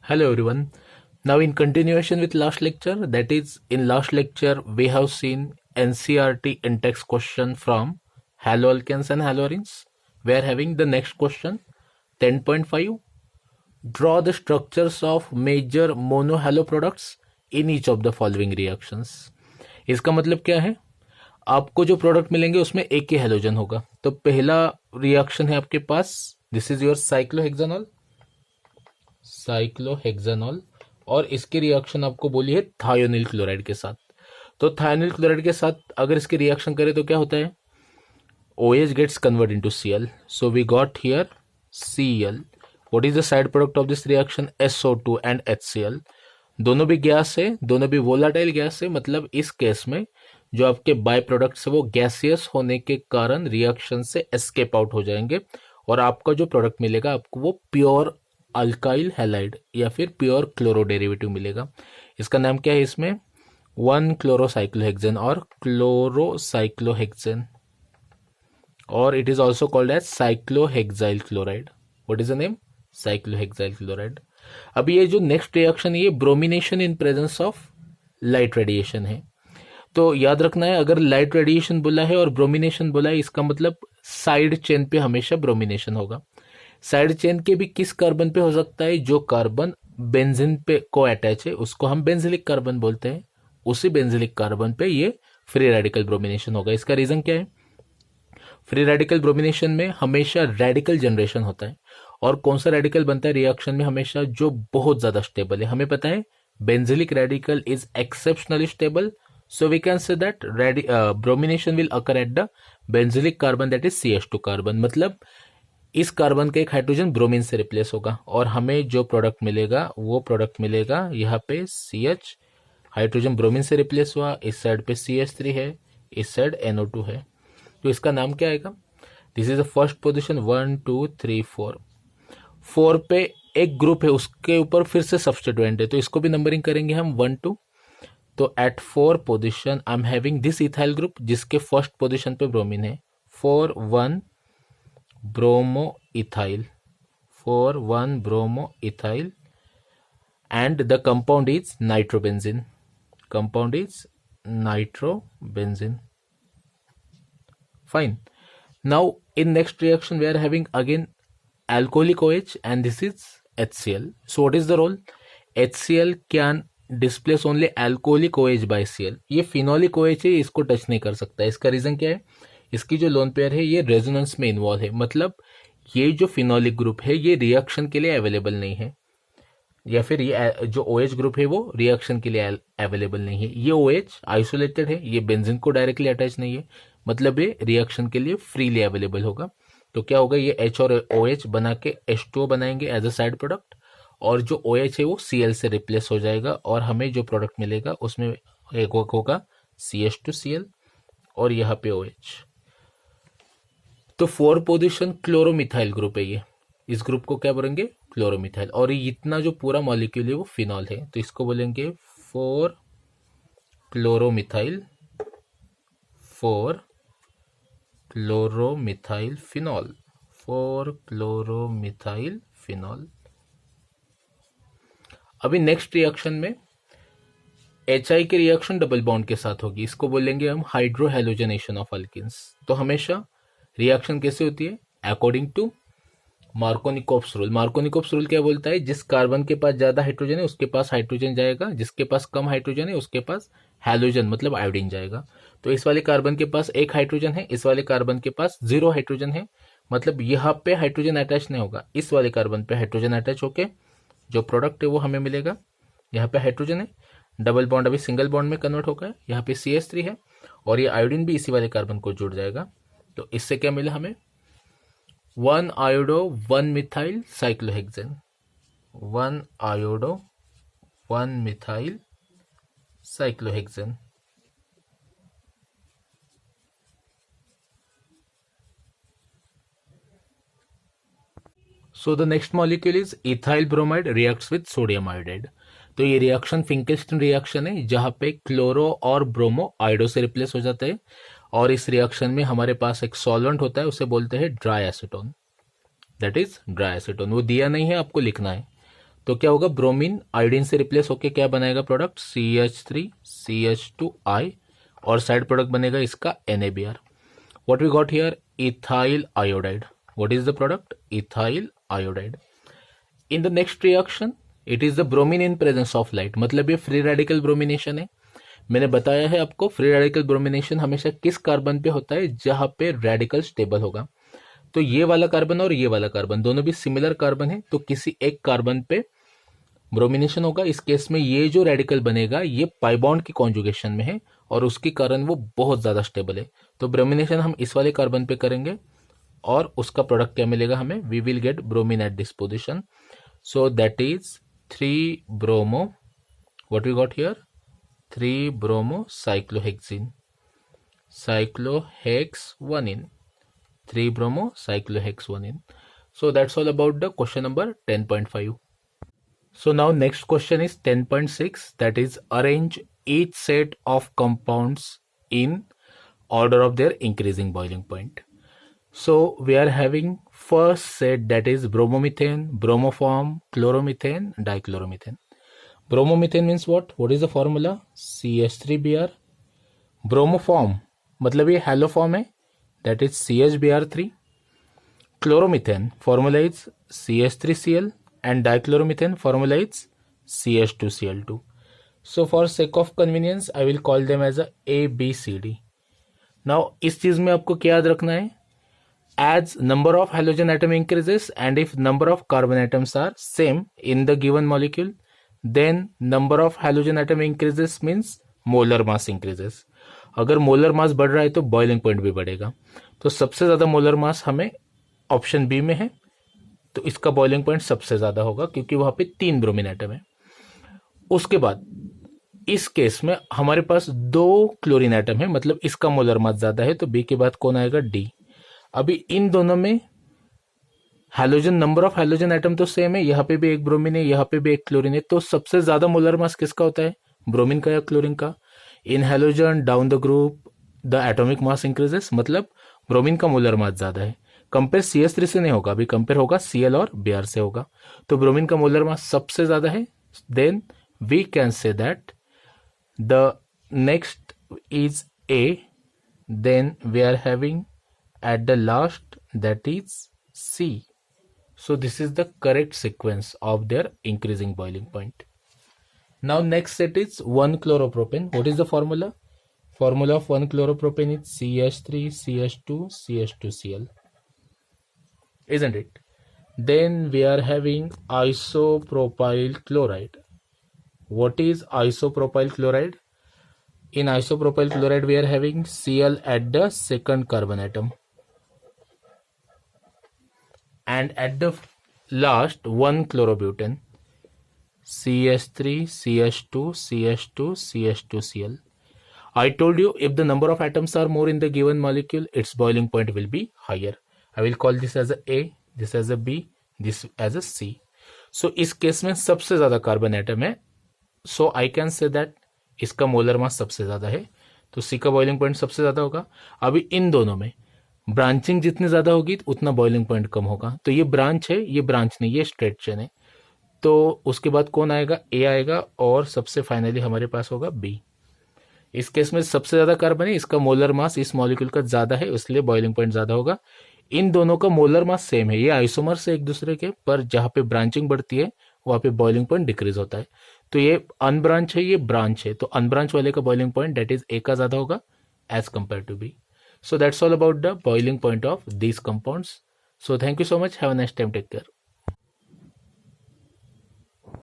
Hello everyone. Now in continuation with last lecture, that is in last lecture we have seen NCERT in-text question from haloalkanes and haloarenes. We are having the next question 10.5. Draw the structures of major monohalo products in each of the following reactions. इसका मतलब क्या है? आपको जो product मिलेंगे उसमें एक ही halogen होगा. तो पहला रिएक्शन है आपके पास, दिस इज योर साइक्लोहेक्सानॉल और इसकी रिएक्शन आपको बोली है थायोनिल क्लोराइड के साथ. तो थायोनिल क्लोराइड के साथ अगर इसकी रिएक्शन करें तो क्या होता है? OH gets converted into Cl. So we got here Cl. What is the side product of this reaction? SO2 and HCl. दोनों भी गैस है, दोनों भी वोलाटाइल गैस है. मतलब इस केस में जो आपके बाय प्रोडक्ट्स है वो गैसियस होने के कारण रिएक्शन से एस्केप आउट हो जाएंगे और आपका जो प्रोडक्ट मिलेगा आपको वो प्योर अल्काइल हैलाइड या फिर प्योर क्लोरो डेरिवेटिव मिलेगा. इसका नाम क्या है? इसमें 1-क्लोरोसाइक्लोहेक्सेन और क्लोरोसाइक्लोहेक्सेन, और it is also called as cyclohexyl chloride. What is the name? Cyclohexyl chloride. अब ये जो नेक्स्ट रिएक्शन है ये bromination in presence of light radiation है. तो याद रखना है, अगर लाइट रेडिएशन बोला है और ब्रोमिनेशन बोला है इसका मतलब साइड चेन पे हमेशा ब्रोमिनेशन होगा. साइड चेन के भी किस कार्बन पे हो सकता है? जो कार्बन बेंजीन पे को अटैच है उसको हम बेंजिलिक कार्बन बोलते हैं. उसी बेंजिलिक कार्बन पे ये फ्री रेडिकल ब्रोमिनेशन होगा. इसका रीजन क्या है? फ्री रेडिकल ब्रोमिनेशन में हमेशा रेडिकल जनरेशन होता है. और कौन सा रेडिकल बनता है रिएक्शन में? हमेशा जो बहुत ज्यादा स्टेबल है. हमें पता है benzylic radical is exceptionally stable, so we can say that bromination will occur at the benzylic carbon, that is CH2 carbon. मतलब इस कार्बन का एक हाइड्रोजन ब्रोमीन से रिप्लेस होगा और हमें जो प्रोडक्ट मिलेगा वो प्रोडक्ट मिलेगा यहाँ पे CH हाइड्रोजन ब्रोमीन से रिप्लेस हुआ, इस साइड पे CH3 है, इस साइड NO2 है. तो इसका नाम क्या आएगा? This is the first position 1 2 3 4. 4 पे एक ग्रुप है उसके ऊपर फिर से सब्स्टिट्यूएंट है तो इसको भी नंबरिंग करेंगे हम 1 2. तो at 4 position I am having this ethyl group जिसके फर्स्ट पोजिशन पे ब्रोमीन है. 4 1 bromo ethyl, 4 1 bromo ethyl and the compound is nitrobenzene. Compound is nitrobenzene. Fine. Now in next reaction we are having again alcoholic OH and this is HCl. So what is the role? HCl can displace only alcoholic OH by Cl. ये phenolic OH है, इसको touch नहीं कर सकता. इसका reason क्या है? इसकी जो लोन पेयर है ये रेजोनेंस में इन्वॉल्व है. मतलब ये जो फिनोलिक ग्रुप है ये रिएक्शन के लिए अवेलेबल नहीं है, या फिर ये जो OH ग्रुप है वो रिएक्शन के लिए अवेलेबल नहीं है. ये OH आइसोलेटेड है, ये बेंजीन को डायरेक्टली अटैच नहीं है, मतलब ये रिएक्शन के लिए फ्रीली अवेलेबल होगा. तो क्या होगा? ये H और OH बना के H2O बनाएंगे एज अ साइड प्रोडक्ट और जो OH है वो Cl से रिप्लेस हो जाएगा और हमें जो प्रोडक्ट मिलेगा उसमें एक होगा CH2Cl और यहाँ पे OH. तो 4 पोजिशन क्लोरोमिथाइल ग्रुप है ये. इस ग्रुप को क्या बोलेंगे? क्लोरोमिथाइल. और ये इतना जो पूरा मॉलिक्यूल है वो फिनॉल है तो इसको बोलेंगे 4 chloromethyl, 4 chloromethyl phenol, 4 chloromethyl phenol. अभी नेक्स्ट रिएक्शन में HI की रिएक्शन डबल बॉन्ड के साथ होगी. इसको बोलेंगे हम हाइड्रोहेलोजनेशन ऑफ अल्किन्स. तो हमेशा रिएक्शन कैसे होती है? According to Markovnikov's rule. Markovnikov's rule क्या बोलता है? जिस कार्बन के पास ज्यादा हाइड्रोजन है उसके पास हाइड्रोजन जाएगा, जिसके पास कम हाइड्रोजन है उसके पास हैलोजन मतलब आयोडीन जाएगा. तो इस वाले कार्बन के पास एक हाइड्रोजन है, इस वाले कार्बन के पास 0 हाइड्रोजन है, मतलब यहाँ पे हाइड्रोजन अटैच नहीं होगा. इस वाले कार्बन पे हाइड्रोजन अटैच होके जो प्रोडक्ट है वो हमें मिलेगा. यहाँ पे हाइड्रोजन है, डबल बॉन्ड अभी सिंगल बॉन्ड में कन्वर्ट होगा, यहाँ पे CH3 है और ये आयोडीन भी इसी वाले कार्बन को जुड़ जाएगा. तो इससे क्या मिला हमें? 1 iodo 1 methyl cyclohexane, 1 iodo 1 methyl cyclohexane. So the next molecule is ethyl bromide reacts with sodium iodide. तो ये रिएक्शन फिंकेल्स्टन रिएक्शन है जहां पे क्लोरो और ब्रोमो आयोडो से रिप्लेस हो जाते हैं और इस रिएक्शन में हमारे पास एक सॉल्वेंट होता है, उसे बोलते हैं dry acetone. That is dry acetone. वो दिया नहीं है, आपको लिखना है. तो क्या होगा, ब्रोमीन आयोडीन से रिप्लेस होके क्या बनाएगा प्रोडक्ट, CH3CH2I, और साइड प्रोडक्ट बनेगा इसका NaBr. What we got here, ethyl iodide. What is the product? Ethyl iodide. In the next reaction, it is the bromine in presence of light. मतलब ये free radical bromination है. मैंने बताया है आपको फ्री रेडिकल ब्रोमिनेशन हमेशा किस carbon पे होता है, जहां पे रेडिकल स्टेबल होगा. तो ये वाला कार्बन और ये वाला कार्बन दोनों भी सिमिलर कार्बन है, तो किसी एक कार्बन पे ब्रोमिनेशन होगा. इस केस में ये जो रेडिकल बनेगा ये पाई बॉन्ड की कॉन्जुगेशन में है और उसके कारण वो बहुत ज्यादा स्टेबल है. तो ब्रोमिनेशन हम इस वाले कार्बन पे करेंगे और उसका प्रोडक्ट क्या मिलेगा हमें, we will get bromine at this position. So that is 3 bromo, what we got here, 3 bromo cyclohexene, cyclohexanein, 3 bromo cyclohexanein. So that's all about the question number 10.5. So now next question is 10.6, that is arrange each set of compounds in order of their increasing boiling point. So we are having first set, that is bromomethane, bromoform, chloromethane, dichloromethane. Bromomethane means what? What is the formula? CH3Br. Bromoform मतलब ये hello form है, that is CHBr3. Chloromethane formula is CH3Cl and dichloromethane formula is CH2Cl2. So for sake of convenience I will call them as A, B, C, D. Now इस चीज में आपको क्या याद रखना है, as number of halogen atom increases and if number of carbon atoms are same in the given molecule, then number of halogen atom increases means molar mass increases. अगर molar mass बढ़ रहा है तो बॉइलिंग पॉइंट भी बढ़ेगा. तो सबसे ज्यादा मोलर मास हमें ऑप्शन बी में है, तो इसका बॉइलिंग पॉइंट सबसे ज्यादा होगा क्योंकि वहां पे 3 ब्रोमीन एटम है. उसके बाद इस केस में हमारे पास 2 क्लोरीन एटम है, मतलब इसका मोलर मास ज्यादा है, तो बी के बाद कौन आएगा, डी. अभी इन दोनों में halogen, number of halogen atom तो सेम है, यहाँ पे भी एक ब्रोमीन है, यहाँ पे भी एक क्लोरीन है, तो सबसे ज्यादा मोलर मास किसका होता है, ब्रोमीन का या क्लोरीन का. In halogen down the group the atomic mass increases, मतलब ब्रोमीन का मोलर मास ज्यादा है. कंपेयर CH3 से नहीं होगा, अभी कंपेयर होगा Cl और Br से होगा, तो ब्रोमीन का मोलर मास सबसे ज्यादा है. Then we can say that the next is A, then we are having at the last that is C. So this is the correct sequence of their increasing boiling point. Now next set is 1-chloropropane. What is the formula? Formula of 1-chloropropane is CH3CH2CH2Cl, isn't it? Then we are having isopropyl chloride. What is isopropyl chloride? In isopropyl chloride we are having Cl at the second carbon atom, and at the last 1-chlorobutane, CH3, CH2, CH2, CH2Cl. I told you if the number of atoms are more in the given molecule, its boiling point will be higher. I will call this as a A, this as a B, this as a C. So इस case में सबसे ज्यादा carbon atom है, so I can say that इसका molar mass सबसे ज्यादा है, तो C का बॉइलिंग पॉइंट सबसे ज्यादा होगा. अभी इन दोनों में ब्रांचिंग जितनी ज्यादा होगी उतना बॉइलिंग पॉइंट कम होगा. तो ये ब्रांच है, ये ब्रांच नहीं, ये स्ट्रेट चेन है. तो उसके बाद कौन आएगा, ए आएगा, और सबसे फाइनली हमारे पास होगा बी. इस केस में सबसे ज्यादा कार्बन है, इसका मोलर मास इस मॉलिक्यूल का ज्यादा है, इसलिए बॉइलिंग पॉइंट ज्यादा होगा. इन दोनों का मोलर मास सेम है, ये आइसोमर्स है एक दूसरे के, पर जहां पे ब्रांचिंग बढ़ती है वहां पे बॉइलिंग पॉइंट डिक्रीज होता है. तो ये अनब्रांच है, ये ब्रांच है, तो अनब्रांच वाले का boiling point that is A का ज्यादा होगा as compare to B. So that's all about the boiling point of these compounds. So thank you so much. Have a nice time. Take care.